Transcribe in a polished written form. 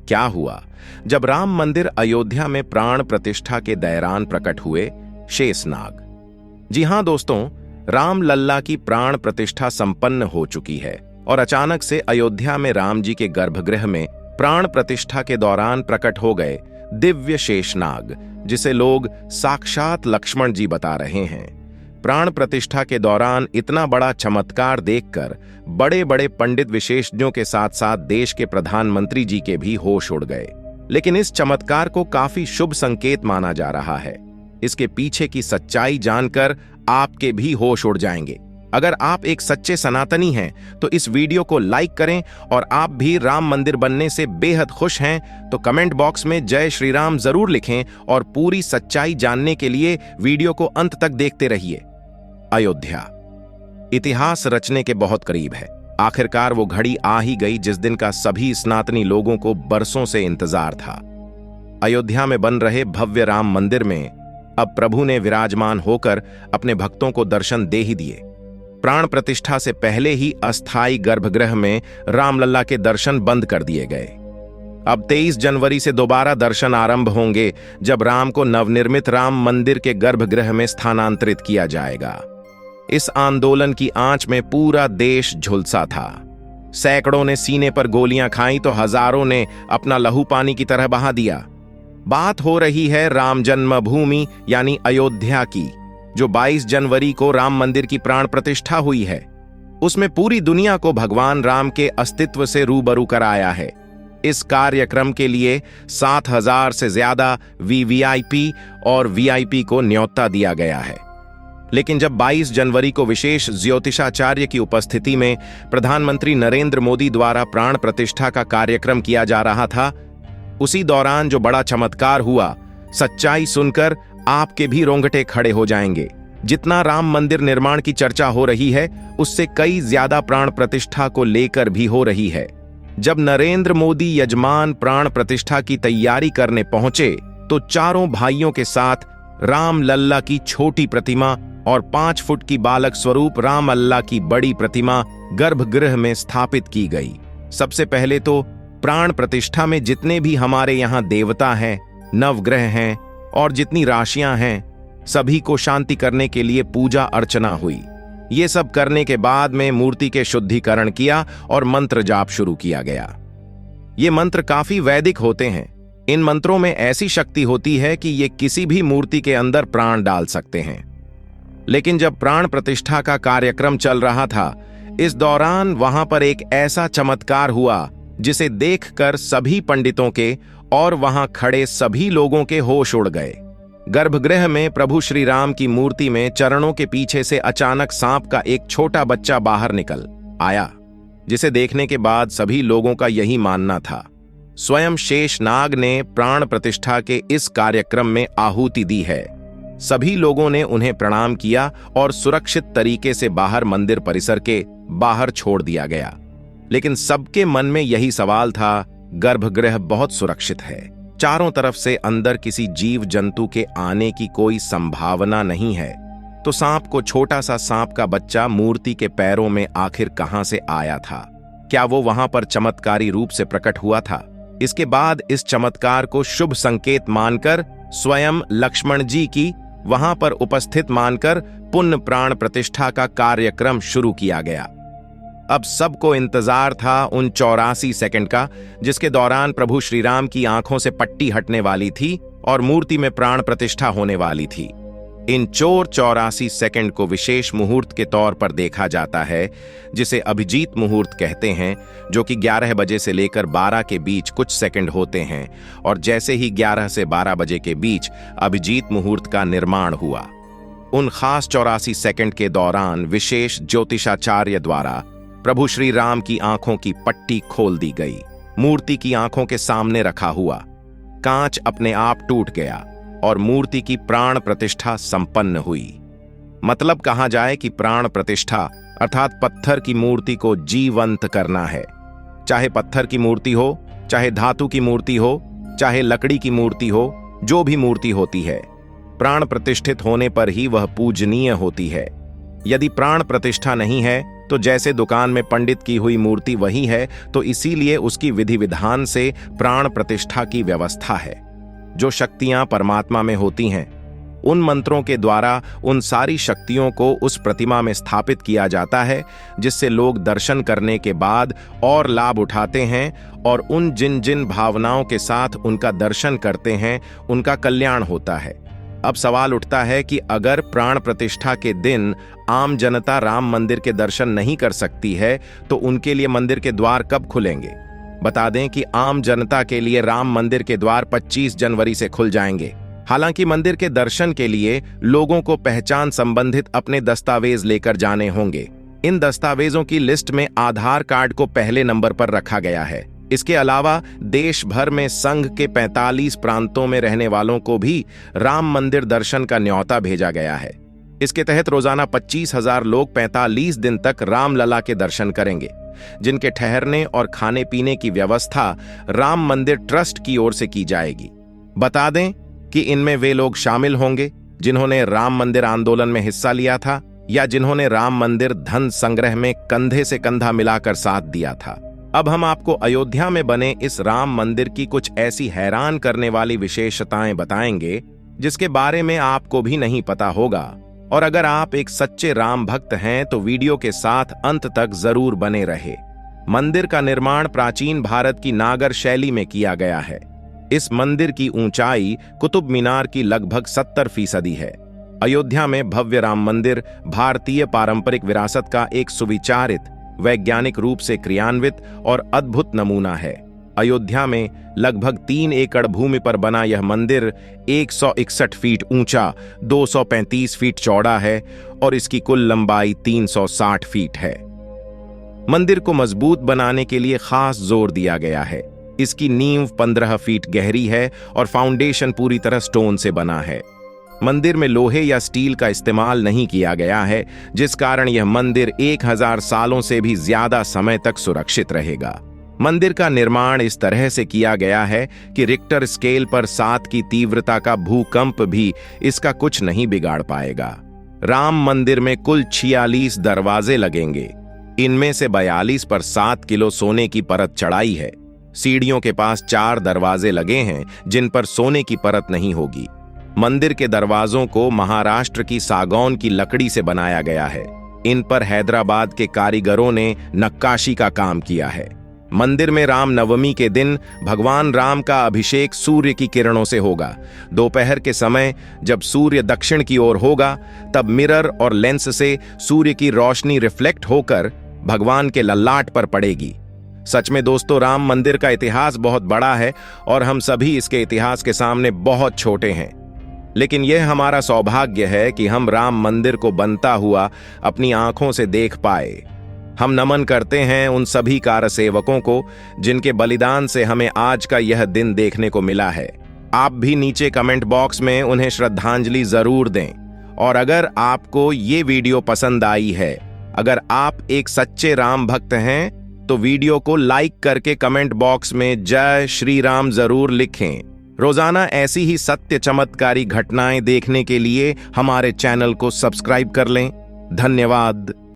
क्या हुआ जब राम मंदिर अयोध्या में प्राण प्रतिष्ठा के दौरान प्रकट हुए शेषनाग। जी हां दोस्तों, राम लल्ला की प्राण प्रतिष्ठा संपन्न हो चुकी है और अचानक से अयोध्या में राम जी के गर्भगृह में प्राण प्रतिष्ठा के दौरान प्रकट हो गए दिव्य शेषनाग, जिसे लोग साक्षात लक्ष्मण जी बता रहे हैं। प्राण प्रतिष्ठा के दौरान इतना बड़ा चमत्कार देखकर बड़े बड़े पंडित विशेषज्ञों के साथ साथ देश के प्रधानमंत्री जी के भी होश उड़ गए। लेकिन इस चमत्कार को काफी शुभ संकेत माना जा रहा है। इसके पीछे की सच्चाई जानकर आपके भी होश उड़ जाएंगे। अगर आप एक सच्चे सनातनी हैं तो इस वीडियो को लाइक करें, और आप भी राम मंदिर बनने से बेहद खुश हैं तो कमेंट बॉक्स में जय श्री राम जरूर लिखें, और पूरी सच्चाई जानने के लिए वीडियो को अंत तक देखते रहिए। अयोध्या इतिहास रचने के बहुत करीब है। आखिरकार वो घड़ी आ ही गई जिस दिन का सभी सनातनी लोगों को बरसों से इंतजार था। अयोध्या में बन रहे भव्य राम मंदिर में अब प्रभु ने विराजमान होकर अपने भक्तों को दर्शन दे ही दिए। प्राण प्रतिष्ठा से पहले ही अस्थायी गर्भगृह में रामलला के दर्शन बंद कर दिए गए। अब 23 जनवरी से दोबारा दर्शन आरंभ होंगे, जब राम को नवनिर्मित राम मंदिर के गर्भगृह में स्थानांतरित किया जाएगा। इस आंदोलन की आंच में पूरा देश झुलसा था। सैकड़ों ने सीने पर गोलियां खाई तो हजारों ने अपना लहू पानी की तरह बहा दिया। बात हो रही है राम जन्मभूमि यानी अयोध्या की, जो 22 जनवरी को राम मंदिर की प्राण प्रतिष्ठा हुई है। उसमें पूरी दुनिया को भगवान राम के अस्तित्व से रूबरू कराया है। इस कार्यक्रम के लिए 7,000 से ज्यादा वीवीआईपी और वीआईपी को न्योता दिया गया है। लेकिन जब 22 जनवरी को विशेष ज्योतिषाचार्य की उपस्थिति में प्रधानमंत्री नरेंद्र मोदी द्वारा प्राण प्रतिष्ठा का कार्यक्रम किया जा रहा था, उसी दौरान जो बड़ा चमत्कार हुआ, सच्चाई सुनकर आपके भी रोंगटे खड़े हो जाएंगे। जितना राम मंदिर निर्माण की चर्चा हो रही है, उससे कई ज्यादा प्राण प्रतिष्ठा को लेकर भी हो रही है। जब नरेंद्र मोदी यजमान प्राण प्रतिष्ठा की तैयारी करने पहुंचे तो चारों भाइयों के साथ राम लल्ला की छोटी प्रतिमा और 5 फुट की बालक स्वरूप राम लल्ला की बड़ी प्रतिमा गर्भगृह में स्थापित की गई। सबसे पहले तो प्राण प्रतिष्ठा में जितने भी हमारे यहाँ देवता हैं, नवग्रह हैं और जितनी राशियां हैं, सभी को शांति करने के लिए पूजा अर्चना हुई। ये सब करने के बाद में मूर्ति के शुद्धिकरण किया और मंत्र जाप शुरू किया गया। ये मंत्र काफी वैदिक होते हैं। इन मंत्रों में ऐसी शक्ति होती है कि ये किसी भी मूर्ति के अंदर प्राण डाल सकते हैं। लेकिन जब प्राण प्रतिष्ठा का कार्यक्रम चल रहा था, इस दौरान वहां पर एक ऐसा चमत्कार हुआ जिसे देखकर सभी पंडितों के और वहां खड़े सभी लोगों के होश उड़ गए। गर्भगृह में प्रभु श्री राम की मूर्ति में चरणों के पीछे से अचानक सांप का एक छोटा बच्चा बाहर निकल आया, जिसे देखने के बाद सभी लोगों का यही मानना था। स्वयं शेषनाग ने प्राण प्रतिष्ठा के इस कार्यक्रम में आहुति दी है। सभी लोगों ने उन्हें प्रणाम किया और सुरक्षित तरीके से बाहर मंदिर परिसर के बाहर छोड़ दिया गया। लेकिन सबके मन में यही सवाल था, गर्भगृह बहुत सुरक्षित है, चारों तरफ से अंदर किसी जीव जंतु के आने की कोई संभावना नहीं है, तो सांप को छोटा सा सांप का बच्चा मूर्ति के पैरों में आखिर कहां से आया था? क्या वो वहां पर चमत्कारी रूप से प्रकट हुआ था? इसके बाद इस चमत्कार को शुभ संकेत मानकर स्वयं लक्ष्मण जी की वहां पर उपस्थित मानकर पुण्य प्राण प्रतिष्ठा का कार्यक्रम शुरू किया गया। अब सबको इंतजार था उन 84 सेकंड का, जिसके दौरान प्रभु श्री राम की आंखों से पट्टी हटने वाली थी और मूर्ति में प्राण प्रतिष्ठा होने वाली थी। इन 84 सेकंड को विशेष मुहूर्त के तौर पर देखा जाता है, जिसे अभिजीत मुहूर्त कहते हैं, जो कि 11 बजे से लेकर 12 के बीच कुछ सेकंड होते हैं। और जैसे ही 11 से 12 बजे के बीच अभिजीत मुहूर्त का निर्माण हुआ, उन खास 84 सेकंड के दौरान विशेष ज्योतिषाचार्य द्वारा प्रभु श्री राम की आंखों की पट्टी खोल दी गई। मूर्ति की आंखों के सामने रखा हुआ कांच अपने आप टूट गया और मूर्ति की प्राण प्रतिष्ठा संपन्न हुई। मतलब कहा जाए कि प्राण प्रतिष्ठा अर्थात पत्थर की मूर्ति को जीवंत करना है। चाहे पत्थर की मूर्ति हो, चाहे धातु की मूर्ति हो, चाहे लकड़ी की मूर्ति हो, जो भी मूर्ति होती है, प्राण प्रतिष्ठित होने पर ही वह पूजनीय होती है। यदि प्राण प्रतिष्ठा नहीं है तो जैसे दुकान में पंडित की हुई मूर्ति वही है, तो इसीलिए उसकी विधि विधान से प्राण प्रतिष्ठा की व्यवस्था है। जो शक्तियां परमात्मा में होती हैं, उन मंत्रों के द्वारा उन सारी शक्तियों को उस प्रतिमा में स्थापित किया जाता है, जिससे लोग दर्शन करने के बाद और लाभ उठाते हैं और उन जिन जिन भावनाओं के साथ उनका दर्शन करते हैं उनका कल्याण होता है। अब सवाल उठता है कि अगर प्राण प्रतिष्ठा के दिन आम जनता राम मंदिर के दर्शन नहीं कर सकती है, तो उनके लिए मंदिर के द्वार कब खुलेंगे? बता दें कि आम जनता के लिए राम मंदिर के द्वार 25 जनवरी से खुल जाएंगे। हालांकि मंदिर के दर्शन के लिए लोगों को पहचान संबंधित अपने दस्तावेज लेकर जाने होंगे। इन दस्तावेजों की लिस्ट में आधार कार्ड को पहले नंबर पर रखा गया है। इसके अलावा देश भर में संघ के 45 प्रांतों में रहने वालों को भी राम मंदिर दर्शन का न्योता भेजा गया है। इसके तहत रोजाना 25,000 लोग 45 दिन तक रामलला के दर्शन करेंगे, जिनके ठहरने और खाने पीने की व्यवस्था राम मंदिर ट्रस्ट की ओर से की जाएगी। बता दें कि इनमें वे लोग शामिल होंगे जिन्होंने राम मंदिर आंदोलन में हिस्सा लिया था या जिन्होंने राम मंदिर धन संग्रह में कंधे से कंधा मिलाकर साथ दिया था। अब हम आपको अयोध्या में बने इस राम मंदिर की कुछ ऐसी हैरान करने वाली विशेषताएं बताएंगे जिसके बारे में आपको भी नहीं पता होगा। और अगर आप एक सच्चे राम भक्त हैं तो वीडियो के साथ अंत तक जरूर बने रहे। मंदिर का निर्माण प्राचीन भारत की नागर शैली में किया गया है। इस मंदिर की ऊंचाई कुतुब मीनार की लगभग 70% है। अयोध्या में भव्य राम मंदिर भारतीय पारंपरिक विरासत का एक सुविचारित, वैज्ञानिक रूप से क्रियान्वित और अद्भुत नमूना है। अयोध्या में लगभग 3 एकड़ भूमि पर बना यह मंदिर 161 फीट ऊंचा, 235 फीट चौड़ा है और इसकी कुल लंबाई 360 फीट है। मंदिर को मजबूत बनाने के लिए खास जोर दिया गया है। इसकी नींव 15 फीट गहरी है और फाउंडेशन पूरी तरह स्टोन से बना है। मंदिर में लोहे या स्टील का इस्तेमाल नहीं किया गया है, जिस कारण यह मंदिर 1000 सालों से भी ज्यादा समय तक सुरक्षित रहेगा। मंदिर का निर्माण इस तरह से किया गया है कि रिक्टर स्केल पर 7 की तीव्रता का भूकंप भी इसका कुछ नहीं बिगाड़ पाएगा। राम मंदिर में कुल 46 दरवाजे लगेंगे। इनमें से 42 पर 7 किलो सोने की परत चढ़ाई है। सीढ़ियों के पास 4 दरवाजे लगे हैं जिन पर सोने की परत नहीं होगी। मंदिर के दरवाजों को महाराष्ट्र की सागौन की लकड़ी से बनाया गया है। इन पर हैदराबाद के कारीगरों ने नक्काशी का काम किया है। मंदिर में राम नवमी के दिन भगवान राम का अभिषेक सूर्य की किरणों से होगा। दोपहर के समय जब सूर्य दक्षिण की ओर होगा, तब मिरर और लेंस से सूर्य की रोशनी रिफ्लेक्ट होकर भगवान के ललाट पर पड़ेगी। सच में दोस्तों, राम मंदिर का इतिहास बहुत बड़ा है और हम सभी इसके इतिहास के सामने बहुत छोटे हैं। लेकिन यह हमारा सौभाग्य है कि हम राम मंदिर को बनता हुआ अपनी आंखों से देख पाए। हम नमन करते हैं उन सभी कारसेवकों को जिनके बलिदान से हमें आज का यह दिन देखने को मिला है। आप भी नीचे कमेंट बॉक्स में उन्हें श्रद्धांजलि जरूर दें। और अगर आपको ये वीडियो पसंद आई है, अगर आप एक सच्चे राम भक्त हैं, तो वीडियो को लाइक करके कमेंट बॉक्स में जय श्री राम जरूर लिखें। रोजाना ऐसी ही सत्य चमत्कारी घटनाएं देखने के लिए हमारे चैनल को सब्सक्राइब कर लें। धन्यवाद।